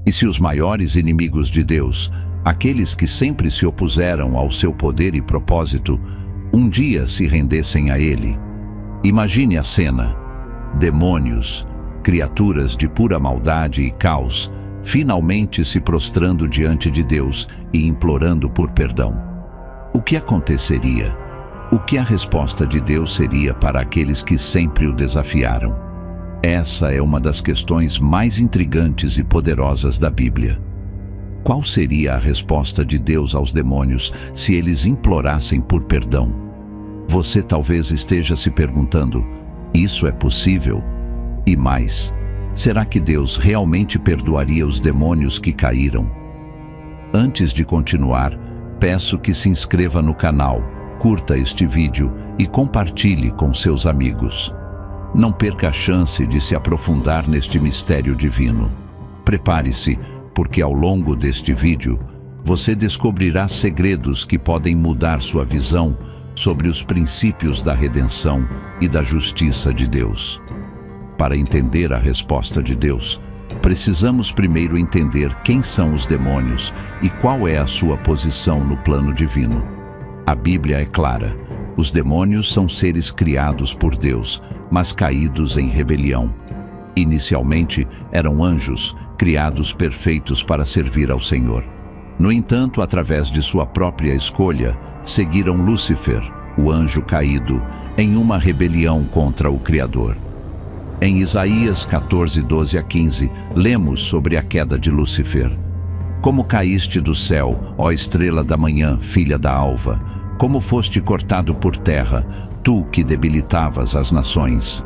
E se os maiores inimigos de Deus, aqueles que sempre se opuseram ao seu poder e propósito, um dia se rendessem a ele? Imagine a cena: demônios, criaturas de pura maldade e caos, finalmente se prostrando diante de Deus e implorando por perdão. O que aconteceria? O que a resposta de Deus seria para aqueles que sempre o desafiaram? Essa é uma das questões mais intrigantes e poderosas da Bíblia. Qual seria a resposta de Deus aos demônios se eles implorassem por perdão? Você talvez esteja se perguntando: isso é possível? E mais, será que Deus realmente perdoaria os demônios que caíram? Antes de continuar, peço que se inscreva no canal, curta este vídeo e compartilhe com seus amigos. Não perca a chance de se aprofundar neste mistério divino. Prepare-se, porque ao longo deste vídeo, você descobrirá segredos que podem mudar sua visão sobre os princípios da redenção e da justiça de Deus. Para entender a resposta de Deus, precisamos primeiro entender quem são os demônios e qual é a sua posição no plano divino. A Bíblia é clara: os demônios são seres criados por Deus, mas caídos em rebelião. Inicialmente, eram anjos, criados perfeitos para servir ao Senhor. No entanto, através de sua própria escolha, seguiram Lúcifer, o anjo caído, em uma rebelião contra o Criador. Em Isaías 14, 12 a 15, lemos sobre a queda de Lúcifer. Como caíste do céu, ó estrela da manhã, filha da alva, como foste cortado por terra, tu que debilitavas as nações.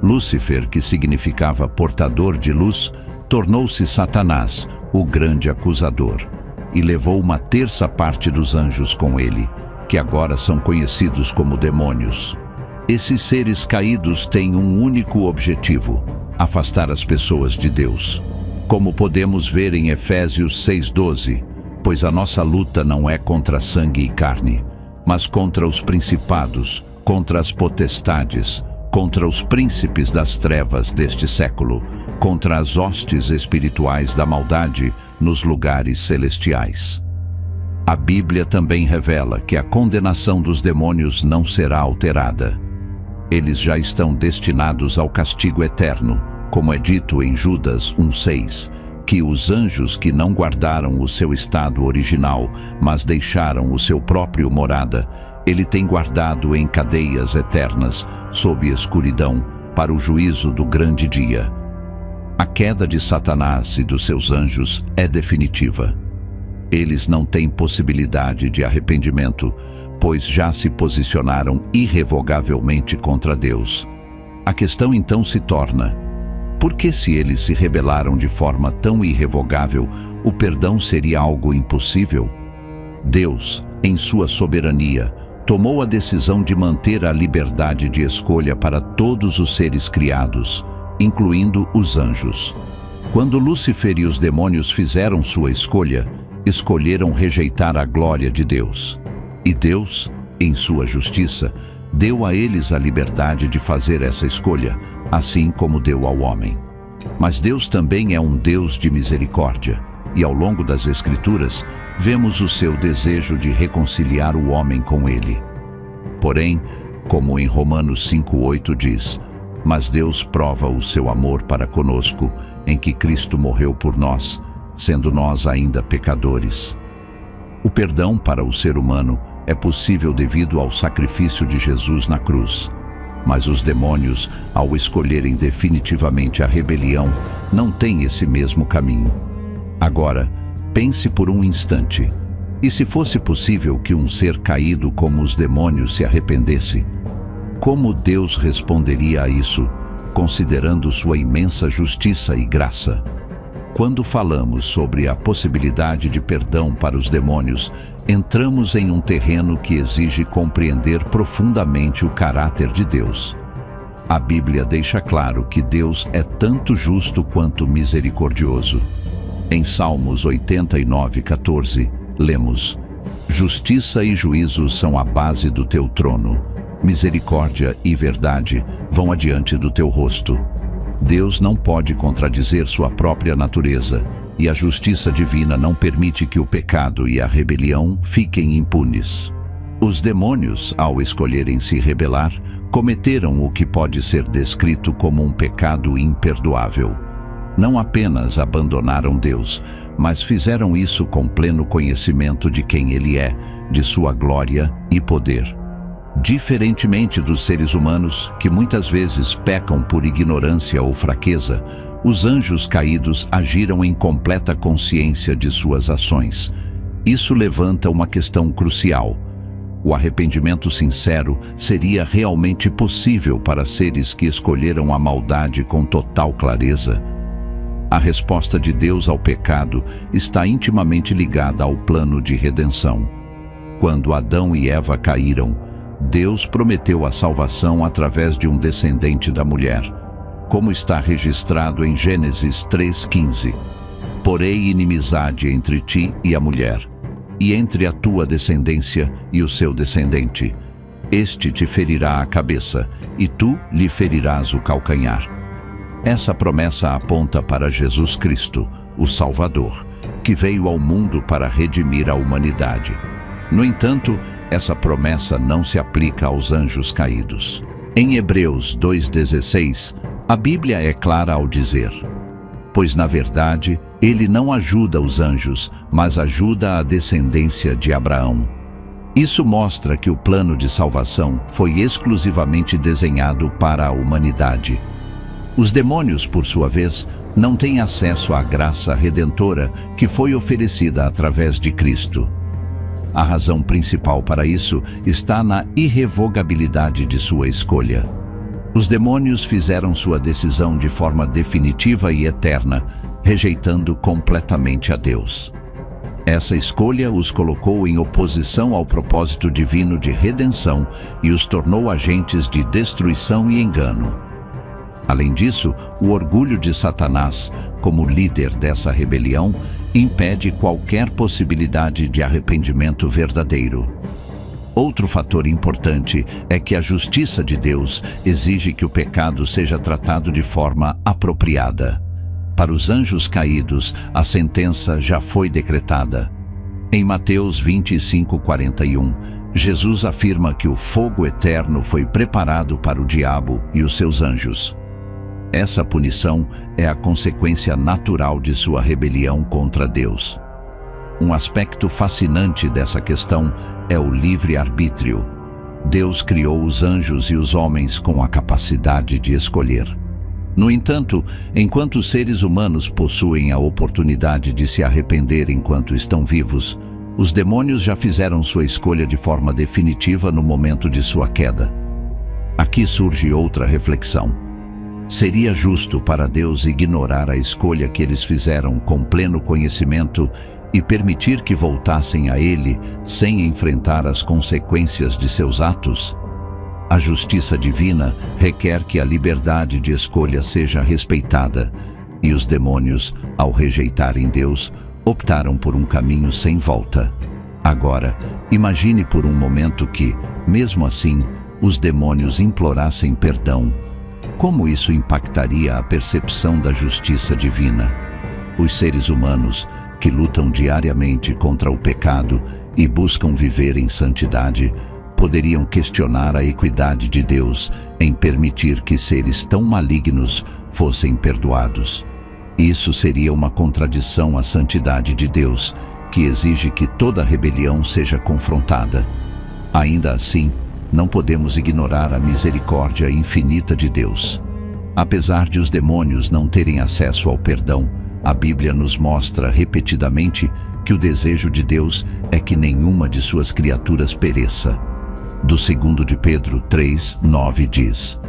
Lúcifer, que significava portador de luz, tornou-se Satanás, o grande acusador, e levou uma terça parte dos anjos com ele, que agora são conhecidos como demônios. Esses seres caídos têm um único objetivo: afastar as pessoas de Deus. Como podemos ver em Efésios 6:12, pois a nossa luta não é contra sangue e carne, mas contra os principados, contra as potestades, contra os príncipes das trevas deste século, contra as hostes espirituais da maldade nos lugares celestiais. A Bíblia também revela que a condenação dos demônios não será alterada. Eles já estão destinados ao castigo eterno, como é dito em Judas 1:6, que os anjos que não guardaram o seu estado original, mas deixaram o seu próprio morada, ele tem guardado em cadeias eternas, sob escuridão, para o juízo do grande dia. A queda de Satanás e dos seus anjos é definitiva. Eles não têm possibilidade de arrependimento, pois já se posicionaram irrevogavelmente contra Deus. A questão então se torna: por que, se eles se rebelaram de forma tão irrevogável, o perdão seria algo impossível? Deus, em sua soberania, tomou a decisão de manter a liberdade de escolha para todos os seres criados, incluindo os anjos. Quando Lúcifer e os demônios fizeram sua escolha, escolheram rejeitar a glória de Deus. E Deus, em sua justiça, deu a eles a liberdade de fazer essa escolha, assim como deu ao homem. Mas Deus também é um Deus de misericórdia, e ao longo das Escrituras, vemos o seu desejo de reconciliar o homem com ele. Porém, como em Romanos 5:8 diz, mas Deus prova o seu amor para conosco, em que Cristo morreu por nós, sendo nós ainda pecadores. O perdão para o ser humano é possível devido ao sacrifício de Jesus na cruz. Mas os demônios, ao escolherem definitivamente a rebelião, não têm esse mesmo caminho. Agora, pense por um instante: e se fosse possível que um ser caído como os demônios se arrependesse? Como Deus responderia a isso, considerando sua imensa justiça e graça? Quando falamos sobre a possibilidade de perdão para os demônios, entramos em um terreno que exige compreender profundamente o caráter de Deus. A Bíblia deixa claro que Deus é tanto justo quanto misericordioso. Em Salmos 89:14, lemos: justiça e juízo são a base do teu trono. Misericórdia e verdade vão adiante do teu rosto. Deus não pode contradizer sua própria natureza, e a justiça divina não permite que o pecado e a rebelião fiquem impunes. Os demônios, ao escolherem se rebelar, cometeram o que pode ser descrito como um pecado imperdoável. Não apenas abandonaram Deus, mas fizeram isso com pleno conhecimento de quem Ele é, de sua glória e poder. Diferentemente dos seres humanos, que muitas vezes pecam por ignorância ou fraqueza, os anjos caídos agiram em completa consciência de suas ações. Isso levanta uma questão crucial. O arrependimento sincero seria realmente possível para seres que escolheram a maldade com total clareza? A resposta de Deus ao pecado está intimamente ligada ao plano de redenção. Quando Adão e Eva caíram, Deus prometeu a salvação através de um descendente da mulher, como está registrado em Gênesis 3:15. Porei inimizade entre ti e a mulher, e entre a tua descendência e o seu descendente. Este te ferirá a cabeça, e tu lhe ferirás o calcanhar. Essa promessa aponta para Jesus Cristo, o Salvador, que veio ao mundo para redimir a humanidade. No entanto, essa promessa não se aplica aos anjos caídos. Em Hebreus 2:16, a Bíblia é clara ao dizer: pois na verdade, ele não ajuda os anjos, mas ajuda a descendência de Abraão. Isso mostra que o plano de salvação foi exclusivamente desenhado para a humanidade. Os demônios, por sua vez, não têm acesso à graça redentora que foi oferecida através de Cristo. A razão principal para isso está na irrevogabilidade de sua escolha. Os demônios fizeram sua decisão de forma definitiva e eterna, rejeitando completamente a Deus. Essa escolha os colocou em oposição ao propósito divino de redenção e os tornou agentes de destruição e engano. Além disso, o orgulho de Satanás, como líder dessa rebelião, impede qualquer possibilidade de arrependimento verdadeiro. Outro fator importante é que a justiça de Deus exige que o pecado seja tratado de forma apropriada. Para os anjos caídos, a sentença já foi decretada. Em Mateus 25:41, Jesus afirma que o fogo eterno foi preparado para o diabo e os seus anjos. Essa punição é a consequência natural de sua rebelião contra Deus. Um aspecto fascinante dessa questão é o livre-arbítrio. Deus criou os anjos e os homens com a capacidade de escolher. No entanto, enquanto os seres humanos possuem a oportunidade de se arrepender enquanto estão vivos, os demônios já fizeram sua escolha de forma definitiva no momento de sua queda. Aqui surge outra reflexão. Seria justo para Deus ignorar a escolha que eles fizeram com pleno conhecimento e permitir que voltassem a Ele sem enfrentar as consequências de seus atos? A justiça divina requer que a liberdade de escolha seja respeitada, e os demônios, ao rejeitarem Deus, optaram por um caminho sem volta. Agora, imagine por um momento que, mesmo assim, os demônios implorassem perdão. Como isso impactaria a percepção da justiça divina? Os seres humanos, que lutam diariamente contra o pecado e buscam viver em santidade, poderiam questionar a equidade de Deus em permitir que seres tão malignos fossem perdoados. Isso seria uma contradição à santidade de Deus, que exige que toda rebelião seja confrontada. Ainda assim, não podemos ignorar a misericórdia infinita de Deus. Apesar de os demônios não terem acesso ao perdão, a Bíblia nos mostra repetidamente que o desejo de Deus é que nenhuma de suas criaturas pereça. Do 2 de Pedro 3:9 diz: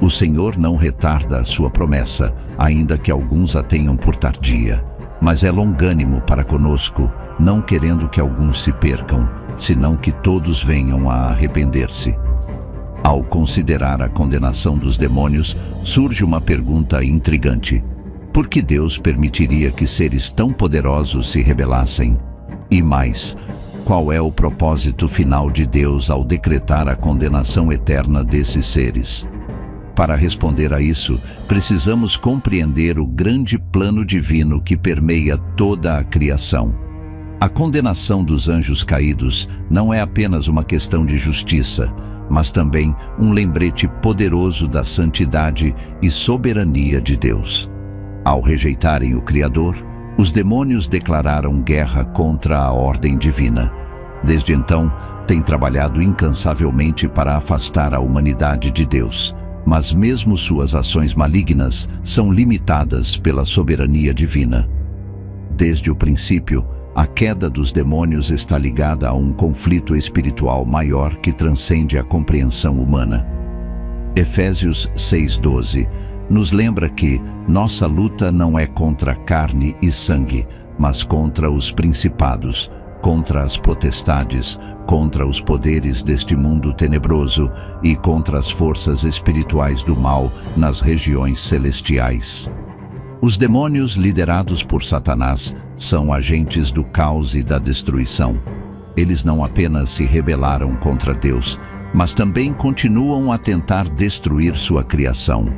o Senhor não retarda a sua promessa, ainda que alguns a tenham por tardia, mas é longânimo para conosco, não querendo que alguns se percam, senão que todos venham a arrepender-se. Ao considerar a condenação dos demônios, surge uma pergunta intrigante. Por que Deus permitiria que seres tão poderosos se rebelassem? E mais, qual é o propósito final de Deus ao decretar a condenação eterna desses seres? Para responder a isso, precisamos compreender o grande plano divino que permeia toda a criação. A condenação dos anjos caídos não é apenas uma questão de justiça, mas também um lembrete poderoso da santidade e soberania de Deus. Ao rejeitarem o Criador, os demônios declararam guerra contra a ordem divina. Desde então, têm trabalhado incansavelmente para afastar a humanidade de Deus. Mas mesmo suas ações malignas são limitadas pela soberania divina. Desde o princípio, a queda dos demônios está ligada a um conflito espiritual maior que transcende a compreensão humana. Efésios 6:12 nos lembra que nossa luta não é contra carne e sangue, mas contra os principados, contra as potestades, contra os poderes deste mundo tenebroso e contra as forças espirituais do mal nas regiões celestiais. Os demônios liderados por Satanás são agentes do caos e da destruição. Eles não apenas se rebelaram contra Deus, mas também continuam a tentar destruir sua criação.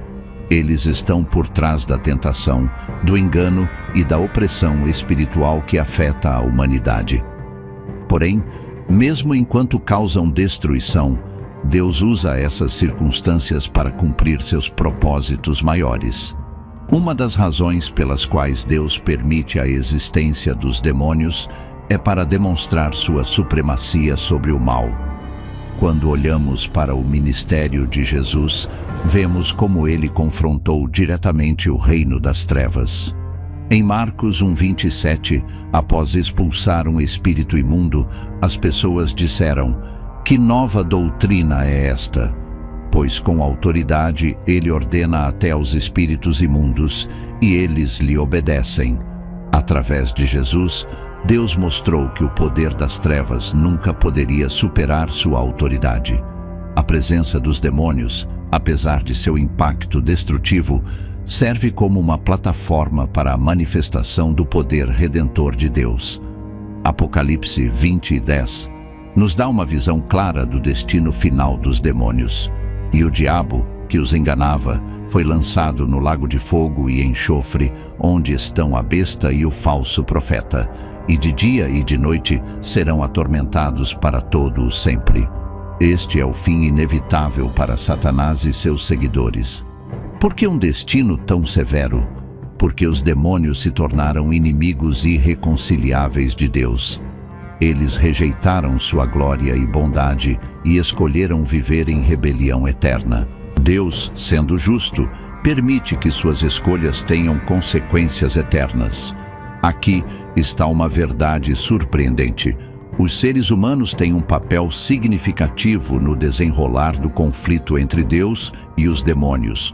Eles estão por trás da tentação, do engano e da opressão espiritual que afeta a humanidade. Porém, mesmo enquanto causam destruição, Deus usa essas circunstâncias para cumprir seus propósitos maiores. Uma das razões pelas quais Deus permite a existência dos demônios é para demonstrar sua supremacia sobre o mal. Quando olhamos para o ministério de Jesus, vemos como ele confrontou diretamente o reino das trevas. Em Marcos 1:27, após expulsar um espírito imundo, as pessoas disseram: "Que nova doutrina é esta? Pois com autoridade ele ordena até aos espíritos imundos, e eles lhe obedecem." Através de Jesus, Deus mostrou que o poder das trevas nunca poderia superar sua autoridade. A presença dos demônios, apesar de seu impacto destrutivo, serve como uma plataforma para a manifestação do poder redentor de Deus. Apocalipse 20:10 nos dá uma visão clara do destino final dos demônios. E o diabo, que os enganava, foi lançado no lago de fogo e enxofre, onde estão a besta e o falso profeta, e de dia e de noite serão atormentados para todo o sempre. Este é o fim inevitável para Satanás e seus seguidores. Por que um destino tão severo? Porque os demônios se tornaram inimigos irreconciliáveis de Deus. Eles rejeitaram sua glória e bondade e escolheram viver em rebelião eterna. Deus, sendo justo, permite que suas escolhas tenham consequências eternas. Aqui está uma verdade surpreendente. Os seres humanos têm um papel significativo no desenrolar do conflito entre Deus e os demônios.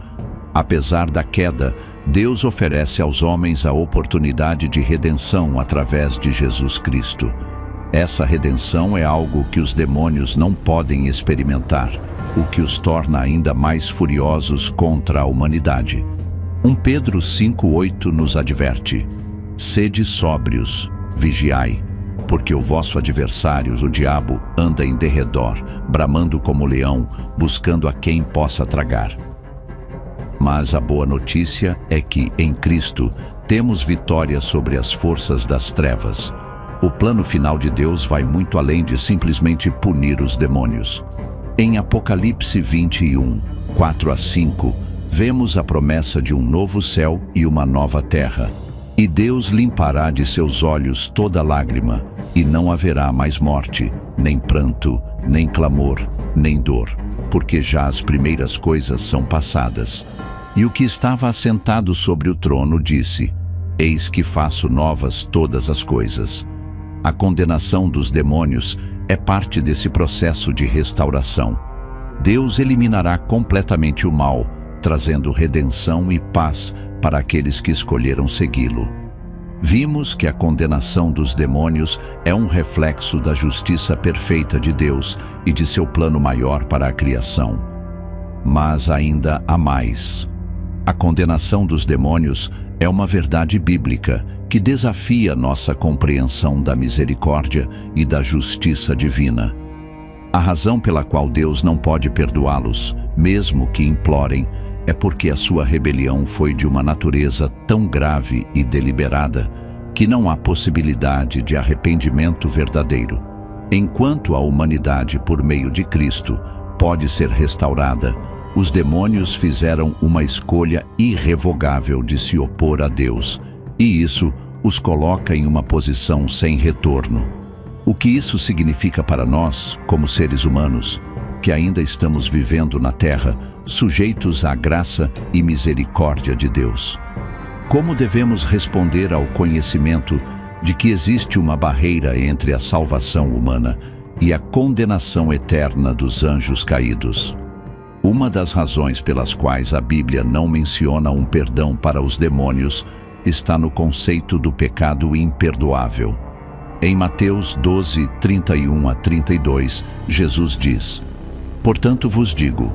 Apesar da queda, Deus oferece aos homens a oportunidade de redenção através de Jesus Cristo. Essa redenção é algo que os demônios não podem experimentar, o que os torna ainda mais furiosos contra a humanidade. 1 Pedro 5:8 nos adverte: "Sede sóbrios, vigiai, porque o vosso adversário, o diabo, anda em derredor, bramando como leão, buscando a quem possa tragar." Mas a boa notícia é que, em Cristo, temos vitória sobre as forças das trevas. O plano final de Deus vai muito além de simplesmente punir os demônios. Em Apocalipse 21, 4-5, vemos a promessa de um novo céu e uma nova terra. E Deus limpará de seus olhos toda lágrima, e não haverá mais morte, nem pranto, nem clamor, nem dor, porque já as primeiras coisas são passadas. E o que estava assentado sobre o trono disse: "Eis que faço novas todas as coisas." A condenação dos demônios é parte desse processo de restauração. Deus eliminará completamente o mal, trazendo redenção e paz para aqueles que escolheram segui-lo. Vimos que a condenação dos demônios é um reflexo da justiça perfeita de Deus e de seu plano maior para a criação. Mas ainda há mais. A condenação dos demônios é uma verdade bíblica que desafia nossa compreensão da misericórdia e da justiça divina. A razão pela qual Deus não pode perdoá-los mesmo que implorem, é porque a sua rebelião foi de uma natureza tão grave e deliberada que não há possibilidade de arrependimento verdadeiro. Enquanto a humanidade, por meio de Cristo, pode ser restaurada, os demônios fizeram uma escolha irrevogável de se opor a Deus, e isso os coloca em uma posição sem retorno. O que isso significa para nós, como seres humanos, que ainda estamos vivendo na Terra, sujeitos à graça e misericórdia de Deus? Como devemos responder ao conhecimento de que existe uma barreira entre a salvação humana e a condenação eterna dos anjos caídos? Uma das razões pelas quais a Bíblia não menciona um perdão para os demônios está no conceito do pecado imperdoável. Em Mateus 12, 31 a 32, Jesus diz: "Portanto vos digo,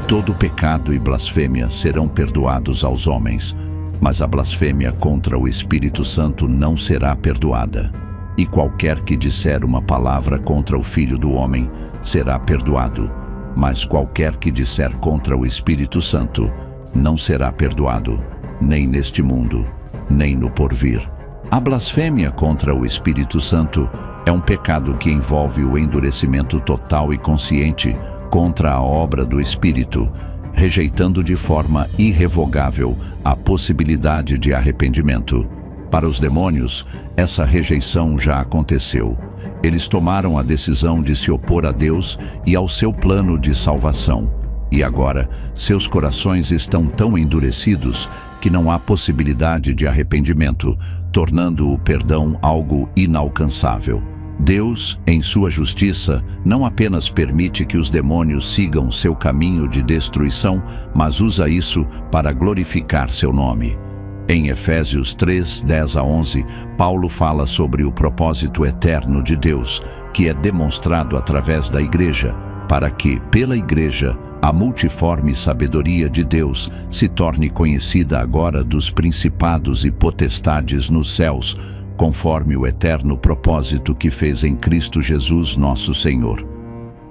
todo pecado e blasfêmia serão perdoados aos homens, mas a blasfêmia contra o Espírito Santo não será perdoada. E qualquer que disser uma palavra contra o Filho do Homem será perdoado, mas qualquer que disser contra o Espírito Santo não será perdoado, nem neste mundo, nem no porvir." A blasfêmia contra o Espírito Santo é um pecado que envolve o endurecimento total e consciente contra a obra do Espírito, rejeitando de forma irrevogável a possibilidade de arrependimento. Para os demônios, essa rejeição já aconteceu. Eles tomaram a decisão de se opor a Deus e ao seu plano de salvação. E agora, seus corações estão tão endurecidos que não há possibilidade de arrependimento, tornando o perdão algo inalcançável. Deus, em sua justiça, não apenas permite que os demônios sigam seu caminho de destruição, mas usa isso para glorificar seu nome. Em Efésios 3, 10 a 11, Paulo fala sobre o propósito eterno de Deus, que é demonstrado através da Igreja, para que, pela Igreja, a multiforme sabedoria de Deus se torne conhecida agora dos principados e potestades nos céus, conforme o eterno propósito que fez em Cristo Jesus nosso Senhor.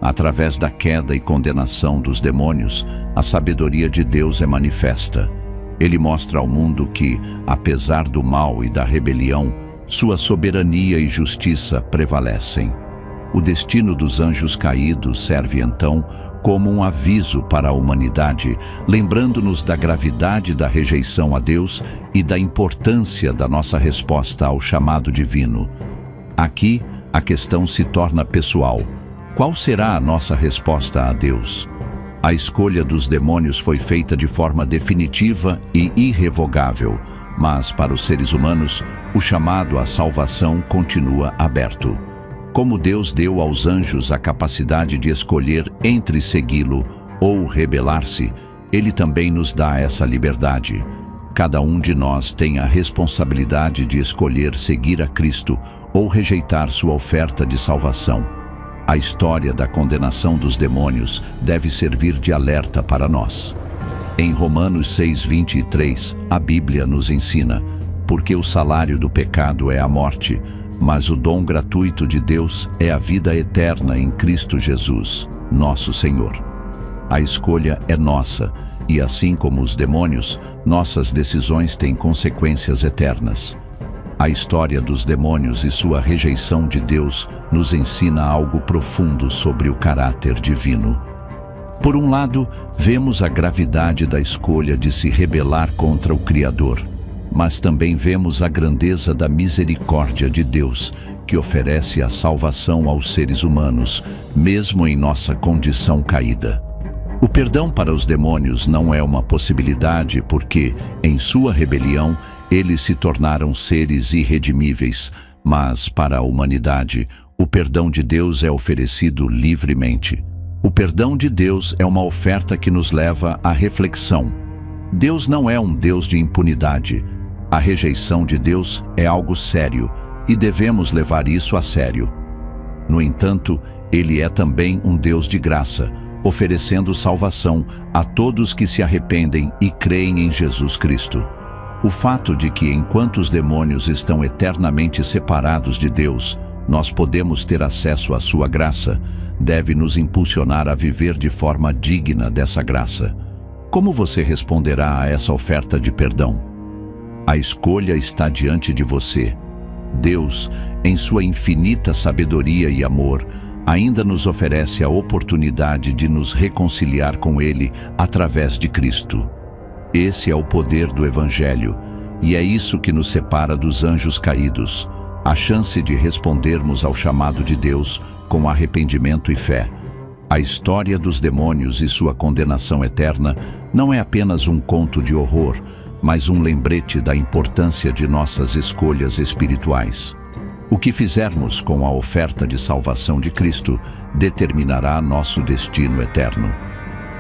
Através da queda e condenação dos demônios, a sabedoria de Deus é manifesta. Ele mostra ao mundo que, apesar do mal e da rebelião, sua soberania e justiça prevalecem. O destino dos anjos caídos serve então como um aviso para a humanidade, lembrando-nos da gravidade da rejeição a Deus e da importância da nossa resposta ao chamado divino. Aqui, a questão se torna pessoal. Qual será a nossa resposta a Deus? A escolha dos demônios foi feita de forma definitiva e irrevogável, mas para os seres humanos, o chamado à salvação continua aberto. Como Deus deu aos anjos a capacidade de escolher entre segui-lo ou rebelar-se, Ele também nos dá essa liberdade. Cada um de nós tem a responsabilidade de escolher seguir a Cristo ou rejeitar sua oferta de salvação. A história da condenação dos demônios deve servir de alerta para nós. Em Romanos 6:23, a Bíblia nos ensina: "Porque o salário do pecado é a morte, mas o dom gratuito de Deus é a vida eterna em Cristo Jesus, nosso Senhor." A escolha é nossa, e assim como os demônios, nossas decisões têm consequências eternas. A história dos demônios e sua rejeição de Deus nos ensina algo profundo sobre o caráter divino. Por um lado, vemos a gravidade da escolha de se rebelar contra o Criador, mas também vemos a grandeza da misericórdia de Deus, que oferece a salvação aos seres humanos, mesmo em nossa condição caída. O perdão para os demônios não é uma possibilidade porque, em sua rebelião, eles se tornaram seres irredimíveis, mas para a humanidade, o perdão de Deus é oferecido livremente. O perdão de Deus é uma oferta que nos leva à reflexão. Deus não é um Deus de impunidade. A rejeição de Deus é algo sério e devemos levar isso a sério. No entanto, Ele é também um Deus de graça, oferecendo salvação a todos que se arrependem e creem em Jesus Cristo. O fato de que, enquanto os demônios estão eternamente separados de Deus, nós podemos ter acesso à sua graça, deve nos impulsionar a viver de forma digna dessa graça. Como você responderá a essa oferta de perdão? A escolha está diante de você. Deus, em sua infinita sabedoria e amor, ainda nos oferece a oportunidade de nos reconciliar com Ele através de Cristo. Esse é o poder do Evangelho, e é isso que nos separa dos anjos caídos, a chance de respondermos ao chamado de Deus com arrependimento e fé. A história dos demônios e sua condenação eterna não é apenas um conto de horror, mas um lembrete da importância de nossas escolhas espirituais. O que fizermos com a oferta de salvação de Cristo determinará nosso destino eterno.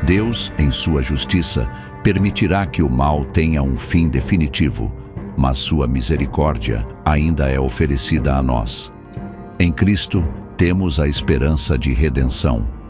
Deus, em sua justiça, permitirá que o mal tenha um fim definitivo, mas sua misericórdia ainda é oferecida a nós. Em Cristo, temos a esperança de redenção.